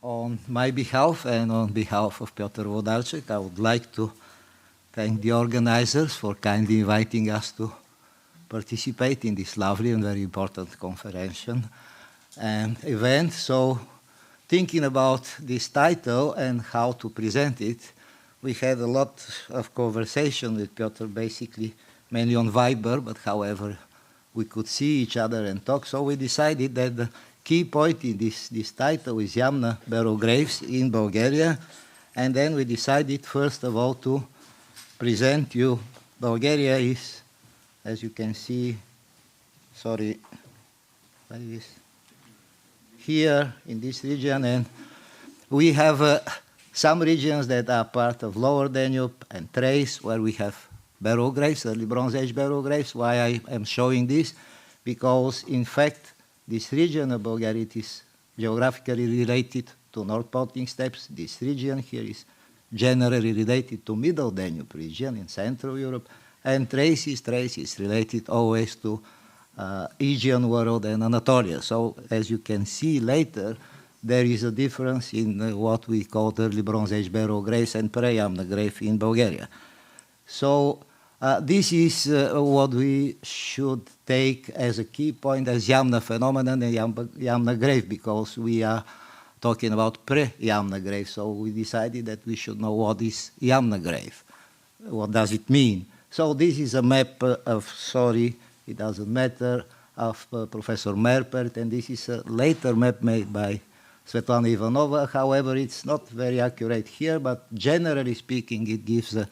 On my behalf and on behalf of Piotr Włodarczak, I would like to thank the organizers for kindly inviting us to participate in this lovely and very important conference and event. So, thinking about this title and how to present it, we had a lot of conversation with Piotr, basically mainly on Viber, but however, we could see each other and talk. So we decided that the key point in this title is Yamna Barrow graves in Bulgaria. And then we decided, first of all, to present you. Bulgaria is, as you can see, sorry, like this, here in this region. And we have some regions that are part of Lower Danube and Thrace, where we have barrow graves, early Bronze Age barrow graves. Why I am showing this? Because, in fact, this region of Bulgaria is geographically related to North Baltic steppes. This region here is generally related to Middle Danube region in Central Europe. And Thrace is related always to Aegean world and Anatolia. So, as you can see later, there is a difference in what we call early Bronze Age barrow graves and Pre-Yamna grave in Bulgaria. So, this is what we should take as a key point as Yamna phenomenon and Yamna grave, because we are talking about pre-Yamna grave. So we decided that we should know what is Yamna grave. What does it mean? So this is a map of, sorry, it doesn't matter, of Professor Merpert, and this is a later map made by Svetlana Ivanova. However, it's not very accurate here, but generally speaking, it gives a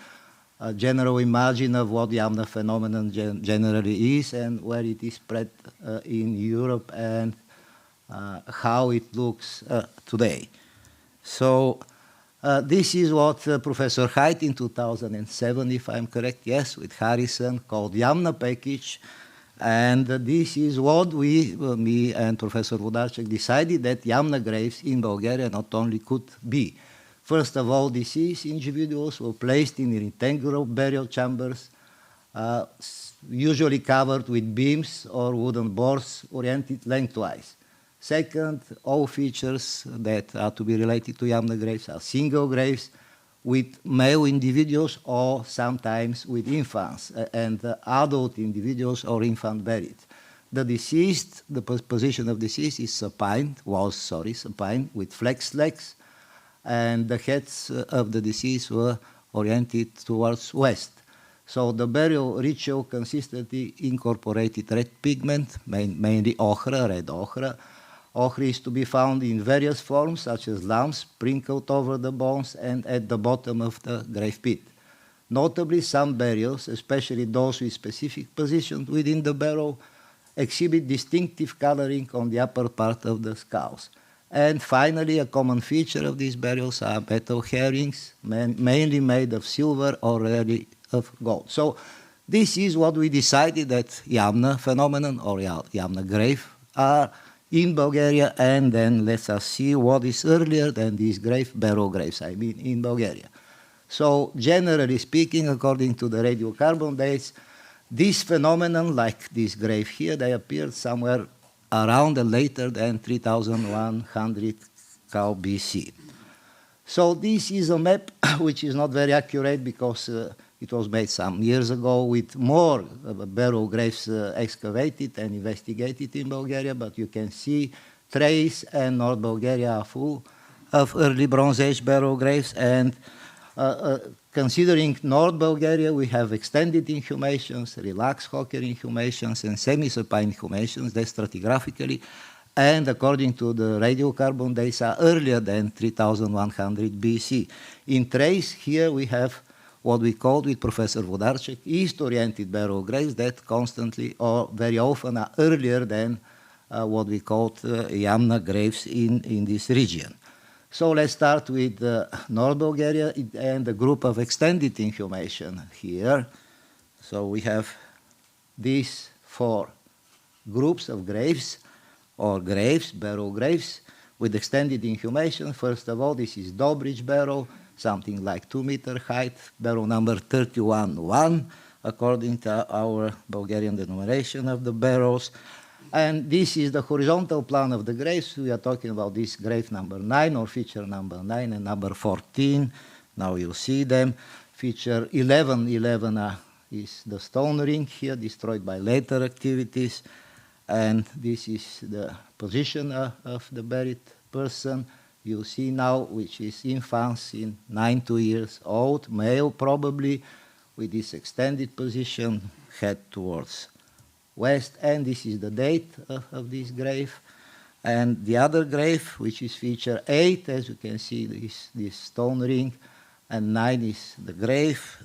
general imagine of what the Yamna phenomenon generally is and where it is spread in Europe and how it looks today. So this is what Professor Haidt in 2007, if I'm correct, yes, with Harrison, called Yamna package. And this is what we, me and Professor Włodarczak, decided that Yamna graves in Bulgaria not only could be. First of all, deceased individuals were placed in rectangular burial chambers, usually covered with beams or wooden boards oriented lengthwise. Second, all features that are to be related to Yamna graves are single graves with male individuals or sometimes with infants and adult individuals or infant buried. The deceased, the position of deceased is supine, supine with flexed legs, and the heads of the deceased were oriented towards west. So the burial ritual consistently incorporated red pigment, mainly ochre, red ochre. Ochre is to be found in various forms, such as lumps sprinkled over the bones and at the bottom of the grave pit. Notably, some burials, especially those with specific positions within the barrow, exhibit distinctive coloring on the upper part of the skulls. And finally, a common feature of these burials are metal herrings, mainly made of silver or rarely of gold. So this is what we decided that Yamna phenomenon or Yamna grave are in Bulgaria, and then let us see what is earlier than these barrow graves, I mean, in Bulgaria. So generally speaking, according to the radiocarbon dates, this phenomenon, like this grave here, they appeared somewhere around and later than 3100 Cal BC. So this is a map which is not very accurate because it was made some years ago with more barrow graves excavated and investigated in Bulgaria, but you can see Thrace and North Bulgaria are full of early Bronze Age barrow graves, and considering North Bulgaria, we have extended inhumations, relaxed hocker inhumations, and semi-supine inhumations, that stratigraphically, and according to the radiocarbon dates are earlier than 3100 BC. In Thrace, here we have what we called with Professor Włodarczak east-oriented barrow graves that constantly or very often are earlier than what we called Yamna graves in this region. So let's start with North Bulgaria and the group of extended inhumation here. So we have these four groups of graves, or graves, barrow graves, with extended inhumation. First of all, this is Dobrich barrow, something like 2 meter height, barrow number 31-1, according to our Bulgarian denomination of the barrows. And this is the horizontal plan of the graves. We are talking about this grave number 9 or feature number 9 and number 14. Now you see them. Feature 11 is the stone ring here, destroyed by later activities. And this is the position of the buried person. You see now, which is infants in 9 to 2 years old, male probably, with this extended position, head towards west. And this is the date of this grave. And the other grave, which is feature 8, as you can see, this stone ring, and 9 is the grave,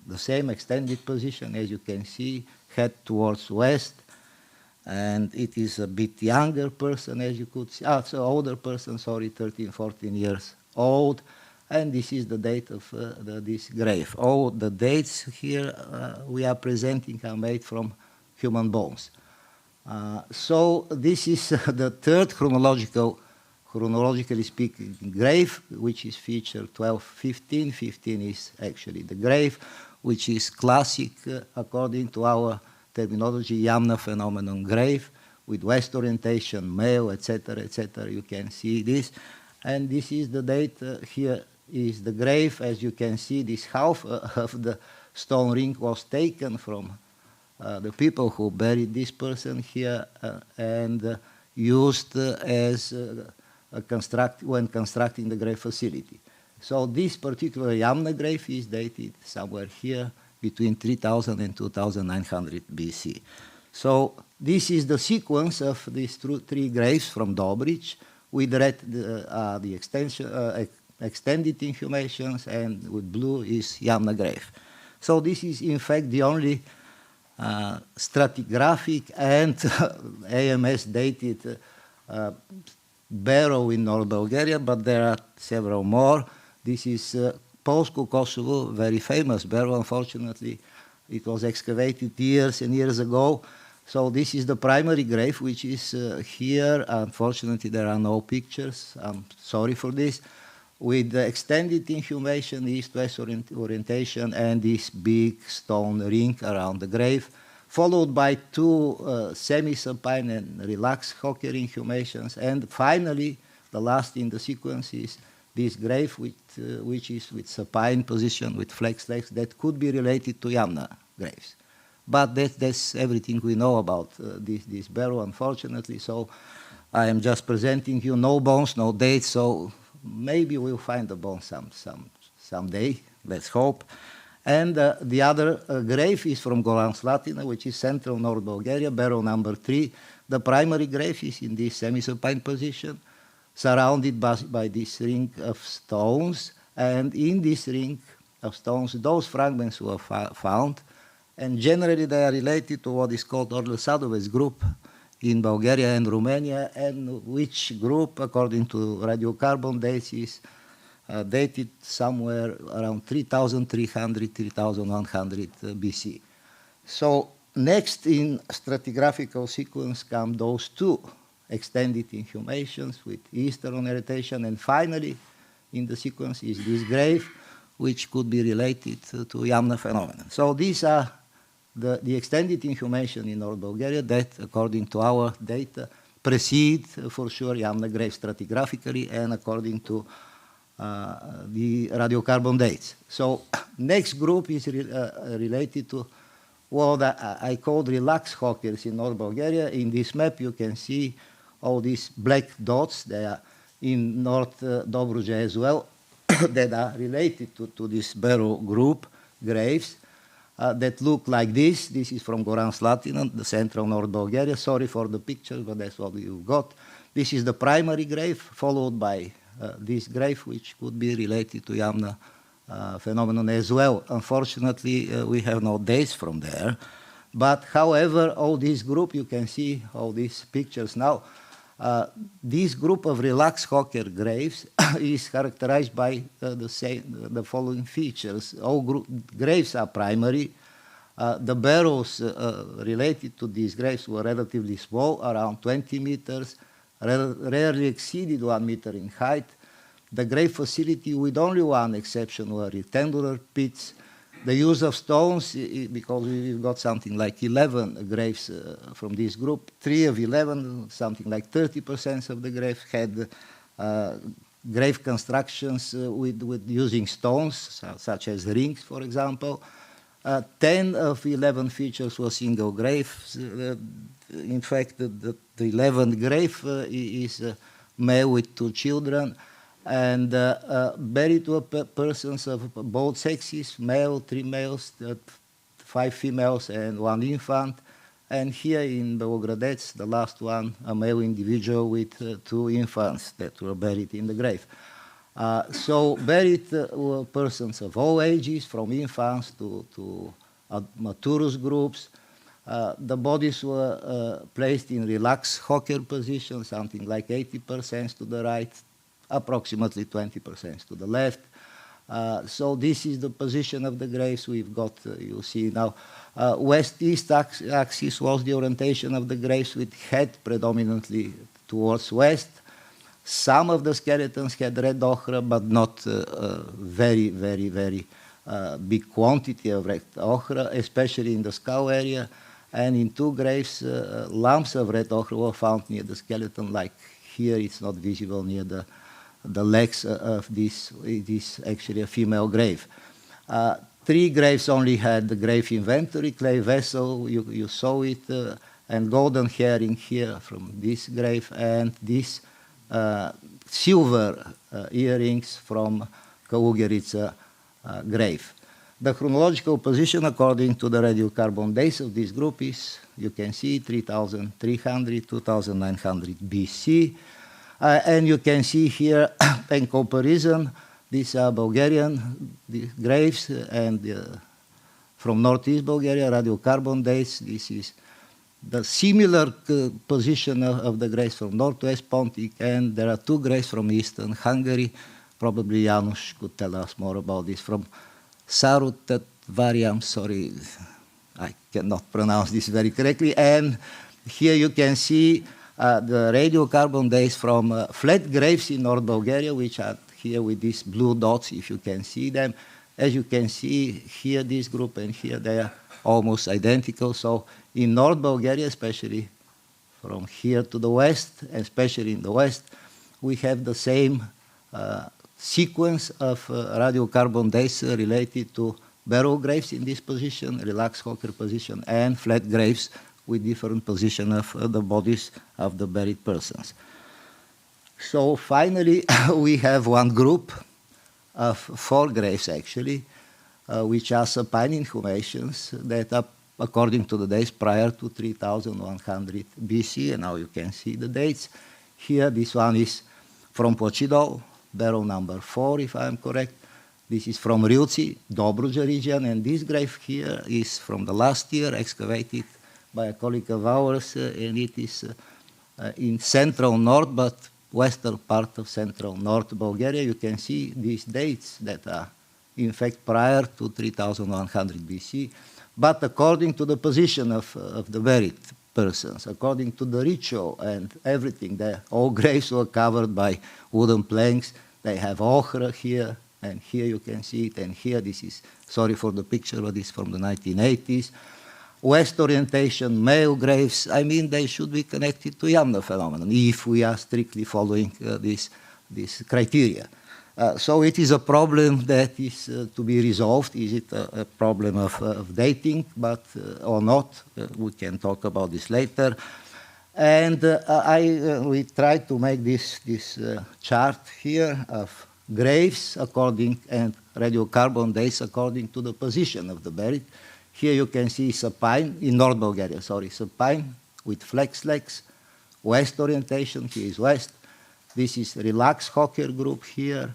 the same extended position, as you can see, head towards west. And it is a bit younger person, as you could see. So older person, sorry, 13, 14 years old. And this is the date of this grave. All the dates here we are presenting are made from human bones. So this is the third chronologically speaking, grave, which is feature 12, 15. 15 is actually the grave, which is classic according to our terminology, Yamna phenomenon grave, with west orientation, male, etc., etc. You can see this. And this is the date. Here is the grave. As you can see, this half of the stone ring was taken from the people who buried this person here and used as when constructing the grave facility. So this particular Yamna grave is dated somewhere here between 3000 and 2900 BC. So this is the sequence of these three graves from Dobrich. With red the extended inhumations, and with blue is Yamna grave. So this is in fact the only stratigraphic and AMS dated barrow in North Bulgaria, but there are several more. This is Kosovo, very famous barrow. Unfortunately, it was excavated years and years ago. So this is the primary grave, which is here. Unfortunately, there are no pictures. I'm sorry for this. With the extended inhumation, east-west orientation, and this big stone ring around the grave, followed by two semi-supine and relaxed hocker inhumations. And finally, the last in the sequence is this grave, which is with supine position, with flexed legs, that could be related to Yamna graves. But that's everything we know about this barrow, unfortunately. So I am just presenting you no bones, no dates. So maybe we'll find the bones someday. Let's hope. And the other grave is from Goran Slatina, which is central North Bulgaria, barrow number 3. The primary grave is in this semi-supine position, surrounded by this ring of stones. And in this ring of stones, those fragments were found. And generally, they are related to what is called Orle-Sadovec group in Bulgaria and Romania, and which group, according to radiocarbon dates, is dated somewhere around 3300, 3100 BC. So next in stratigraphical sequence come those two extended inhumations with eastern orientation, and finally in the sequence is this grave, which could be related to Yamna phenomenon. So these are the extended inhumation in North Bulgaria that, according to our data, precede for sure Yamna grave stratigraphically and according to the radiocarbon dates. So next group is related to what I called relaxed hockers in North Bulgaria. In this map you can see all these black dots. They are in North Dobruja as well that are related to this barrow group graves that look like this. This is from Goran Slatina, the central North Bulgaria. Sorry for the pictures, but that's what you got. This is the primary grave, followed by this grave, which could be related to Yamna phenomenon as well. Unfortunately, we have no dates from there. But however, all this group, you can see all these pictures now. This group of relaxed hocker graves is characterized by the following features. All graves are primary. The barrows related to these graves were relatively small, around 20 meters, rarely exceeded 1 meter in height. The grave facility, with only one exception, were rectangular pits. The use of stones, because we've got something like 11 graves from this group, 3 of 11, something like 30% of the graves had grave constructions with using stones, such as rings, for example. 10 of 11 features were single graves. In fact, the 11th grave is male with 2 children, and buried were persons of both sexes, male, 3 males, 5 females, and 1 infant. And here in Belgradec, the last one, a male individual with 2 infants that were buried in the grave. So buried were persons of all ages, from infants to maturus groups. The bodies were placed in relaxed hocker position, something like 80% to the right, approximately 20% to the left. So this is the position of the graves we've got, you see now. West-east axis was the orientation of the graves, with head predominantly towards west. Some of the skeletons had red ochre, but not very big quantity of red ochre, especially in the skull area. And in 2 graves, lumps of red ochre were found near the skeleton, like here it's not visible near the legs of this. It is actually a female grave. 3 graves only had the grave inventory, clay vessel, you saw it, and golden herring here from this grave, and this silver earrings from Kaugerica grave. The chronological position according to the radiocarbon dates of this group is, you can see, 3300, 2900 BC. And you can see here, in comparison, these are Bulgarian graves, and from northeast Bulgaria, radiocarbon dates. This is the similar position of the graves from northwest Pontic, and there are 2 graves from eastern Hungary. Probably Janusz could tell us more about this. From Sarutat-Variam, sorry, I cannot pronounce this very correctly. And here you can see the radiocarbon dates from flat graves in North Bulgaria, which are here with these blue dots, if you can see them. As you can see here, this group, and here they are almost identical. So in North Bulgaria, especially from here to the west, especially in the west, we have the same sequence of radiocarbon dates related to barrow graves in this position, relaxed hocker position, and flat graves with different position of the bodies of the buried persons. So finally, we have one group of 4 graves, actually, which are supine inhumations that are according to the dates prior to 3100 BC, and now you can see the dates. Here, this one is from Pochidol, barrow number 4, if I am correct. This is from Rilci, Dobruja region, and this grave here is from the last year, excavated by a colleague of ours, and it is in central north, but western part of central north Bulgaria. You can see these dates that are, in fact, prior to 3100 BC, but according to the position of the buried persons, according to the ritual and everything, all graves were covered by wooden planks. They have ochre here, and here you can see it, and here this is, sorry for the picture, but it's from the 1980s. West orientation, male graves, I mean, they should be connected to Yamna phenomenon if we are strictly following this criteria. So it is a problem that is to be resolved. Is it a problem of dating, or not? We can talk about this later. And we tried to make this chart here of graves according, and radiocarbon dates according to the position of the buried. Here you can see supine, in North Bulgaria, sorry, supine with flex legs, west orientation, here is west. This is relaxed hocker group here,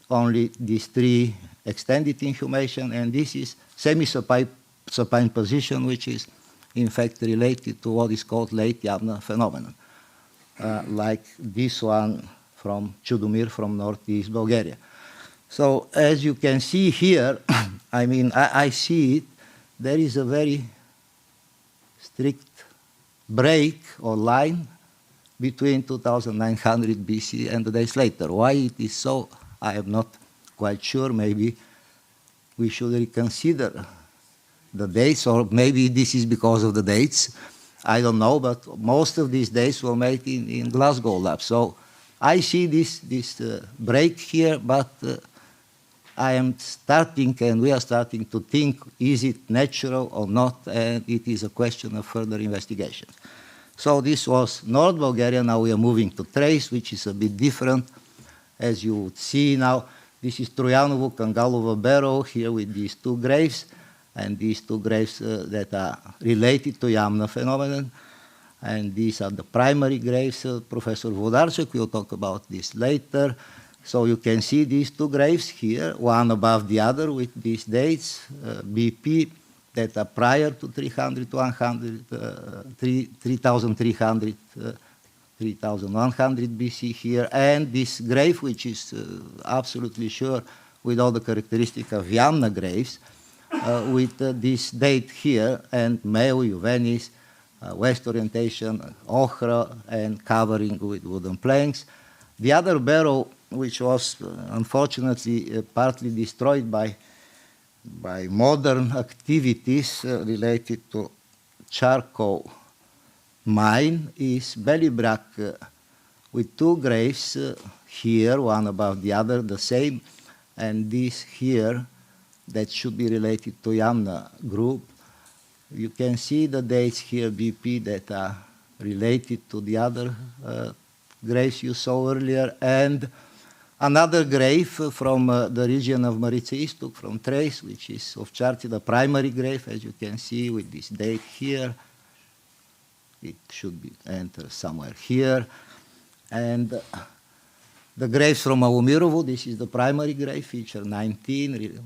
only these 3 extended inhumation, and this is semi-supine position, which is in fact related to what is called late Yamna phenomenon, like this one from Chudomir from northeast Bulgaria. So as you can see here, I mean, I see it, there is a very strict break or line between 2900 BC and the days later. Why it is so, I am not quite sure. Maybe we should reconsider the dates, or maybe this is because of the dates. I don't know, but most of these dates were made in Glasgow lab. So I see this break here, but I am starting, and we are starting to think, is it natural or not, and it is a question of further investigation. So this was North Bulgaria. Now we are moving to Thrace, which is a bit different. As you would see now, this is Pre-Yamna Barrow here with these two graves, and these two graves that are related to Yamna phenomenon. And these are the primary graves. Professor Włodarczak will talk about this later. So you can see these two graves here, one above the other with these dates, BP, that are prior to 300, 3,300, 3,100 BC here, and this grave, which is absolutely sure with all the characteristics of Yamna graves, with this date here, and male, Juvenis, west orientation, ochre, and covering with wooden planks. The other barrow, which was unfortunately partly destroyed by modern activities related to charcoal mine, is Belibrak with two graves here, one above the other, the same, and this here that should be related to Yamna group. You can see the dates here, BP, that are related to the other graves you saw earlier, and another grave from the region of Maritsa Istok, from Thrace, which is of Charti, the primary grave, as you can see, with this date here. It should be entered somewhere here. And the graves from Aumirovo, this is the primary grave, feature 19,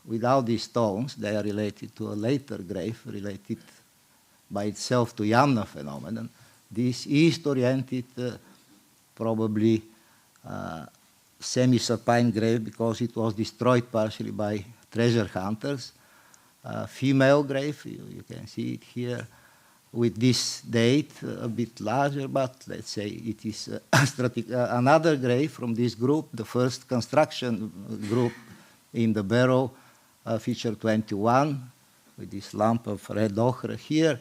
without these stones. They are related to a later grave, related by itself to Yamna phenomenon. This east-oriented, probably semi-supine grave, because it was destroyed partially by treasure hunters. Female grave, you can see it here, with this date, a bit larger, but let's say it is another grave from this group, the first construction group in the barrow, feature 21, with this lump of red ochre here.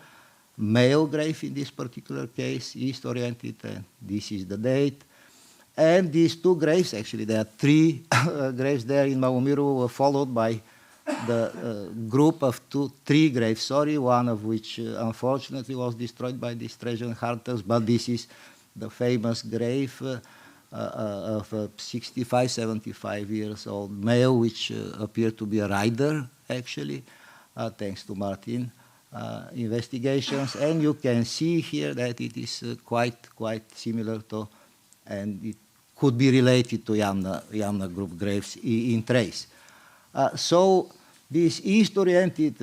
Male grave in this particular case, east-oriented, and this is the date. And these two graves, actually, there are three graves there in Maumiru, were followed by the group of three graves, one of which unfortunately was destroyed by these treasure hunters, but this is the famous grave of a 65, 75 years old male, which appeared to be a rider, actually, thanks to Martin investigations. And you can see here that it is quite similar to, and it could be related to Yamna group graves in Thrace. So these east-oriented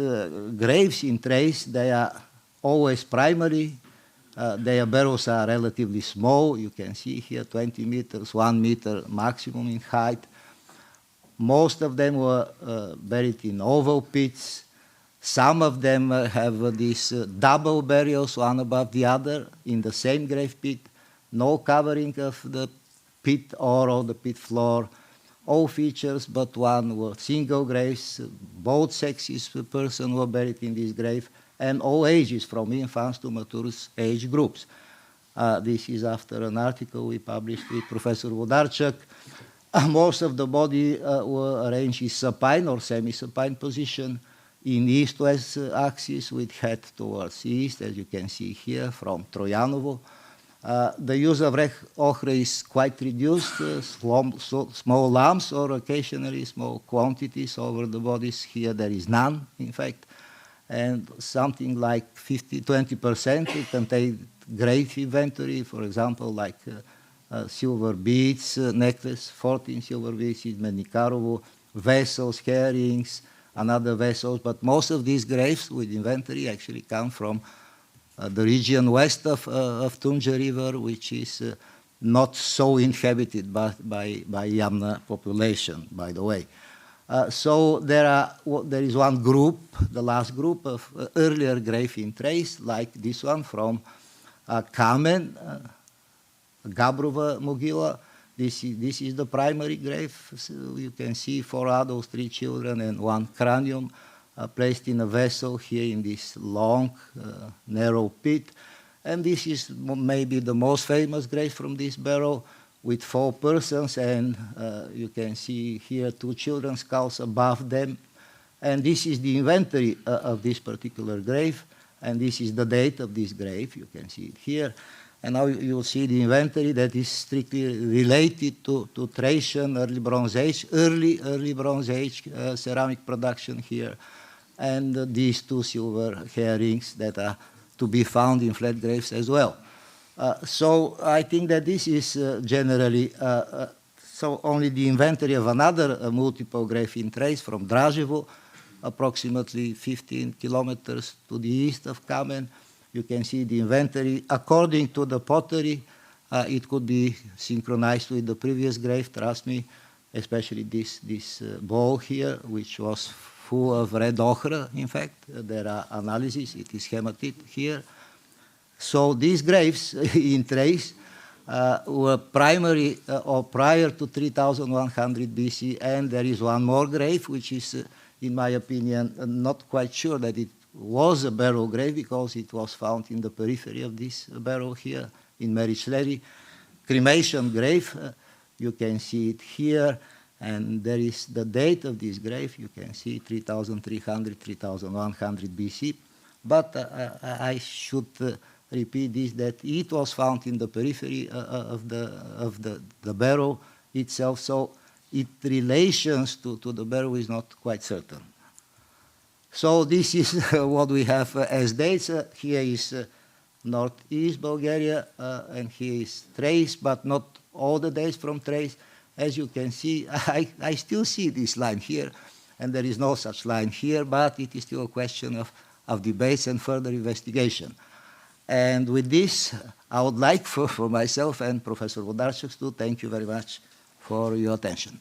graves in Thrace, they are always primary. Their barrows are relatively small. You can see here 20 meters, 1 meter maximum in height. Most of them were buried in oval pits. Some of them have these double burials, one above the other, in the same grave pit. No covering of the pit or the pit floor. All features but one were single graves. Both sexes of person were buried in this grave, and all ages, from infants to mature age groups. This is after an article we published with Professor Włodarczak. Most of the body were arranged in supine or semi-supine position in east-west axis with head towards east, as you can see here from Trojanovo. The use of ochre is quite reduced, small lumps or occasionally small quantities over the bodies. Here there is none, in fact, and something like 20% it contained grave inventory, for example, like silver beads, necklace, 14 silver beads in Menikarovo, vessels, herrings, and other vessels, but most of these graves with inventory actually come from the region west of Tunja River, which is not so inhabited by Yamna population, by the way. So there is one group, the last group of earlier grave in Thrace, like this one from Kamen, Gabrova Mogila. This is the primary grave. So you can see 4 adults, 3 children, and 1 cranium placed in a vessel here in this long, narrow pit. And this is maybe the most famous grave from this barrow, with 4 persons, and you can see here 2 children's skulls above them. And this is the inventory of this particular grave, and this is the date of this grave. You can see it here. And now you'll see the inventory that is strictly related to Thracian early Bronze Age, early Bronze Age ceramic production here. And these 2 silver herrings that are to be found in flat graves as well. So I think that this is generally, so only the inventory of another multiple grave in Thrace from Draževo, approximately 15 kilometers to the east of Kamen. You can see the inventory. According to the pottery, it could be synchronized with the previous grave, trust me, especially this bowl here, which was full of red ochre, in fact. There are analyses, it is hematite here. So these graves in Thrace were primary or prior to 3100 BC, and there is one more grave, which is, in my opinion, not quite sure that it was a barrow grave, because it was found in the periphery of this barrow here in Meričleri. Cremation grave, you can see it here, and there is the date of this grave. You can see 3300, 3100 BC. But I should repeat this, that it was found in the periphery of the barrow itself, so its relations to the barrow is not quite certain. So this is what we have as dates. Here is northeast Bulgaria, and here is Thrace, but not all the dates from Thrace. As you can see, I still see this line here, and there is no such line here, but it is still a question of debates and further investigation. And with this, I would like for myself and Professor Włodarczak to thank you very much for your attention.